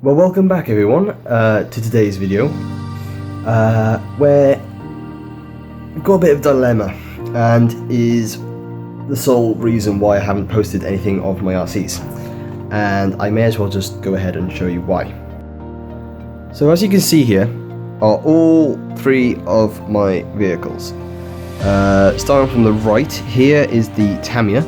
Well, welcome back everyone to today's video, where we've got a bit of dilemma, and is the sole reason why I haven't posted anything of my RCs, and I may as well just go ahead and show you why. So as you can see here are all three of my vehicles. Starting from the right, here is the Tamiya.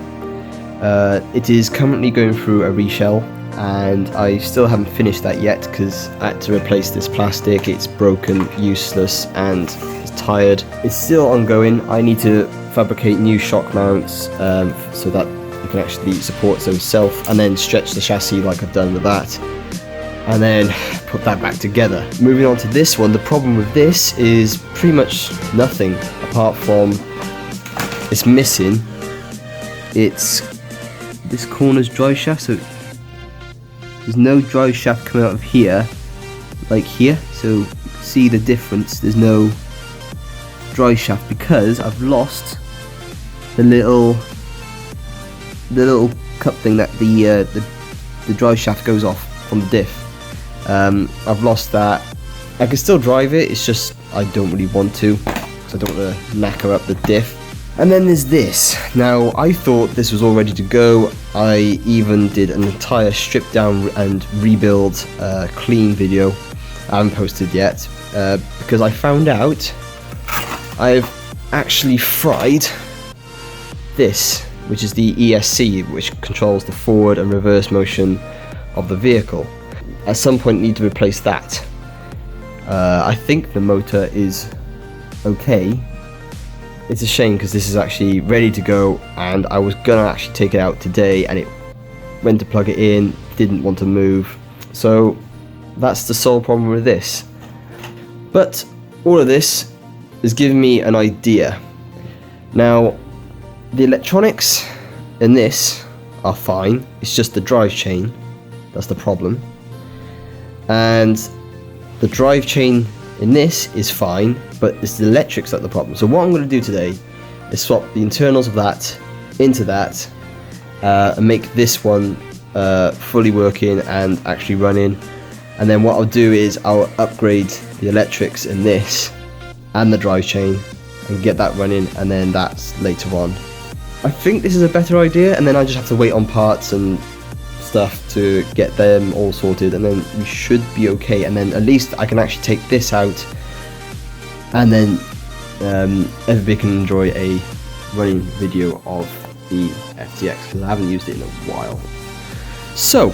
It is currently going through a reshell, and I still haven't finished that yet because I had to replace this plastic. It's broken, useless, and it's tired. It's still ongoing. I need to fabricate new shock mounts so that it can actually support its own self, and then stretch the chassis like I've done with that, and then put that back together. Moving on to this one, the problem with this is pretty much nothing apart from it's missing. It's this corner's drive shaft, so there's no drive shaft coming out of here, like here, so you can see the difference. There's no drive shaft because I've lost the little cup thing that the drive shaft goes off from the diff. I've lost that. I can still drive it, it's just I don't really want to, because I don't want to knacker up the diff. And then there's this. Now, I thought this was all ready to go. I even did an entire strip down and rebuild clean video. I haven't posted yet because I found out I've actually fried this, which is the ESC, which controls the forward and reverse motion of the vehicle. At some point, need to replace that. I think the motor is okay. It's a shame because this is actually ready to go, and I was gonna actually take it out today, and it went to plug it in, didn't want to move. So that's the sole problem with this. But all of this is giving me an idea. Now, the electronics in this are fine, it's just the drive chain that's the problem. And the drive chain in this is fine, but it's the electrics that are the problem. So what I'm going to do today is swap the internals of that into that and make this one fully working and actually running. And then what I'll do is I'll upgrade the electrics in this and the drive chain and get that running, and then that's later on. I think this is a better idea, and then I just have to wait on parts and stuff to get them all sorted, and then we should be okay. And then at least I can actually take this out, and then everybody can enjoy a running video of the FTX, because I haven't used it in a while. So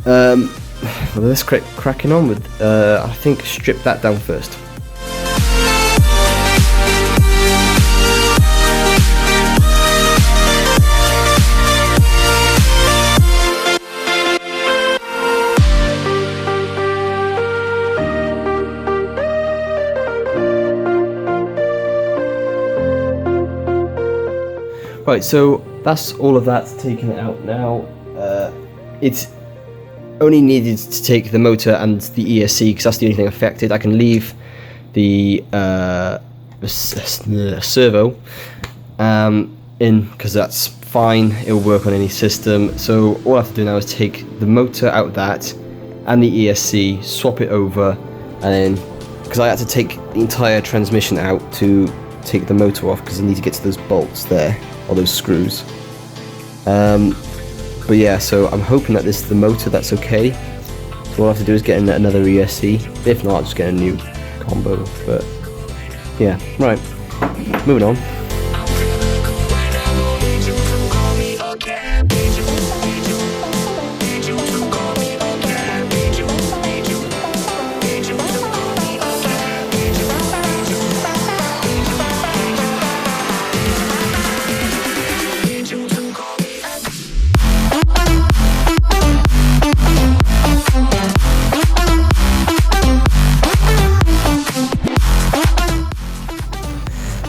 well, let's cracking on with I think strip that down first. Right, so that's all of that taken out now. It's only needed to take the motor and the ESC, because that's the only thing affected. I can leave the servo in, because that's fine, it'll work on any system. So all I have to do now is take the motor out of that and the ESC, swap it over, and then, because I had to take the entire transmission out to take the motor off, because I need to get to those bolts there, or those screws. But yeah, so I'm hoping that this is the motor that's okay. So all I have to do is get another ESC. If not, I'll just get a new combo. But yeah, right, moving on.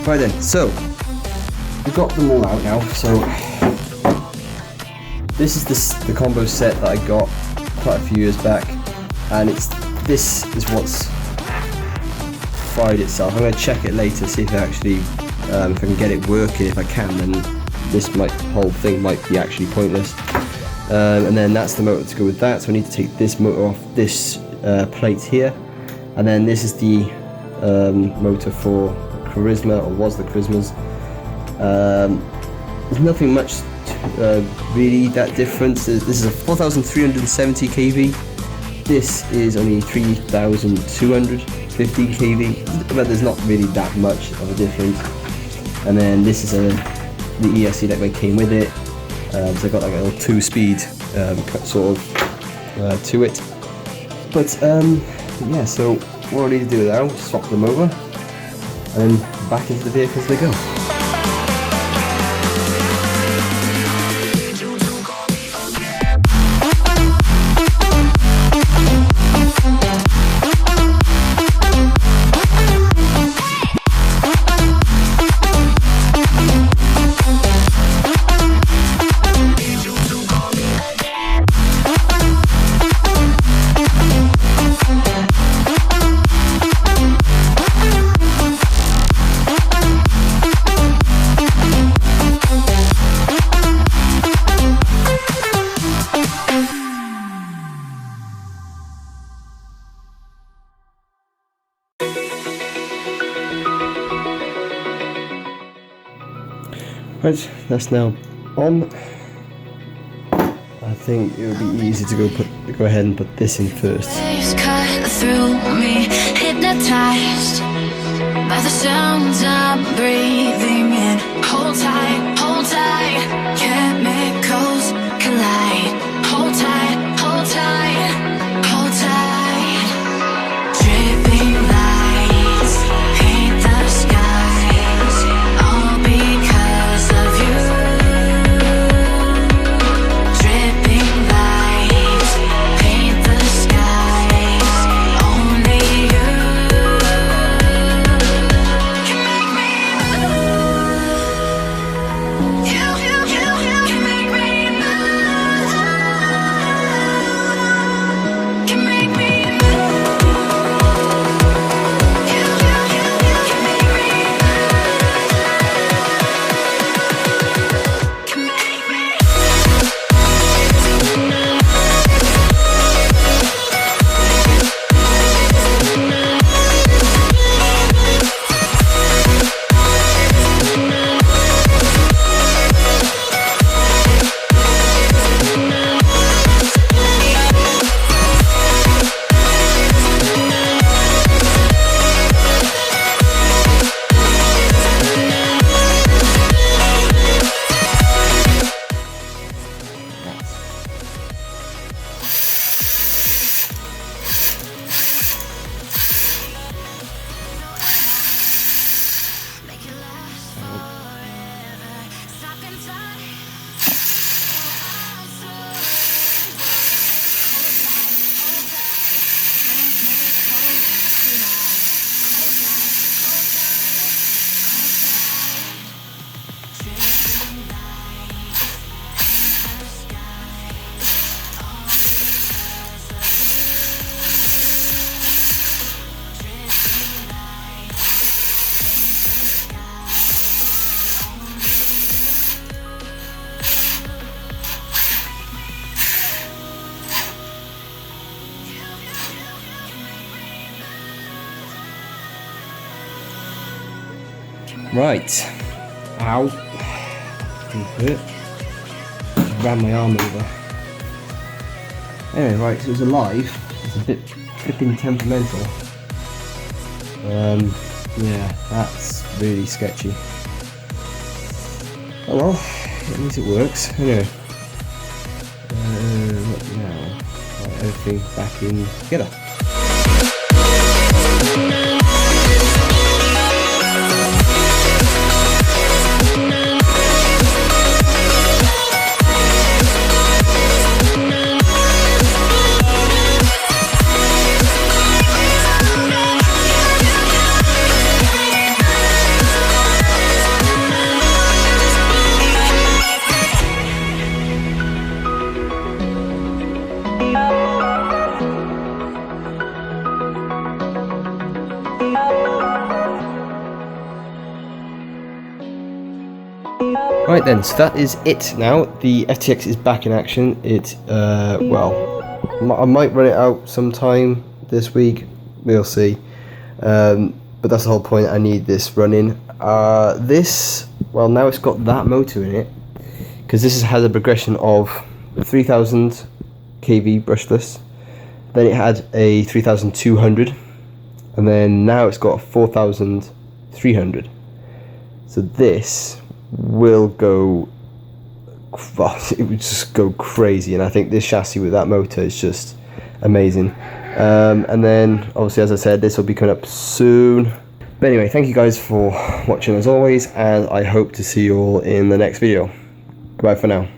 Right then, so we've got them all out now. So this is the combo set that I got quite a few years back, and this is what's fried itself. I'm going to check it later, see if it actually if I can get it working. If I can, then this whole thing might be actually pointless. and then that's the motor to go with that. So I need to take this motor off this plate here, and then this is the motor for Carisma, or was the Carisma's. There's nothing much really that different. This is a 4,370 kV. This is only 3,250 kV, but there's not really that much of a difference. And then this is the ESC that came with it. So I got like a little 2-speed sort of to it. But yeah, so what I need to do now is swap them over, and then back into the vehicle as they go. Right, that's now on. I think it would be easy to go ahead and put this in first. Waves cut through me, hypnotized by the sounds I'm breathing in. Hold tight, chemicals collide. Hold tight, hold tight, hold tight. Dripping lights paint the skies, all because of you. Dripping lights paint the skies, only you can make me move. You can make me move. Can make me move. You can make me move. Can make me. Make it last forever. Stop in time. Right. Ow. Didn't hurt. Just ran my arm over. Anyway, right, so it was alive. It's a bit flipping temperamental. Yeah, that's really sketchy. Oh well, at least it works. Anyway. What now? Right, everything back in together. Right then, so that is it now. The FTX is back in action. It, well, I might run it out sometime this week. We'll see. But that's the whole point. I need this running. This, well, now it's got that motor in it, because this has a progression of 3000 kV brushless. Then it had a 3200, and then now it's got a 4300. So this will go, it would just go crazy, and I think this chassis with that motor is just amazing. And then obviously, as I said, this will be coming up soon. But anyway, thank you guys for watching as always, and I hope to see you all in the next video. Goodbye for now.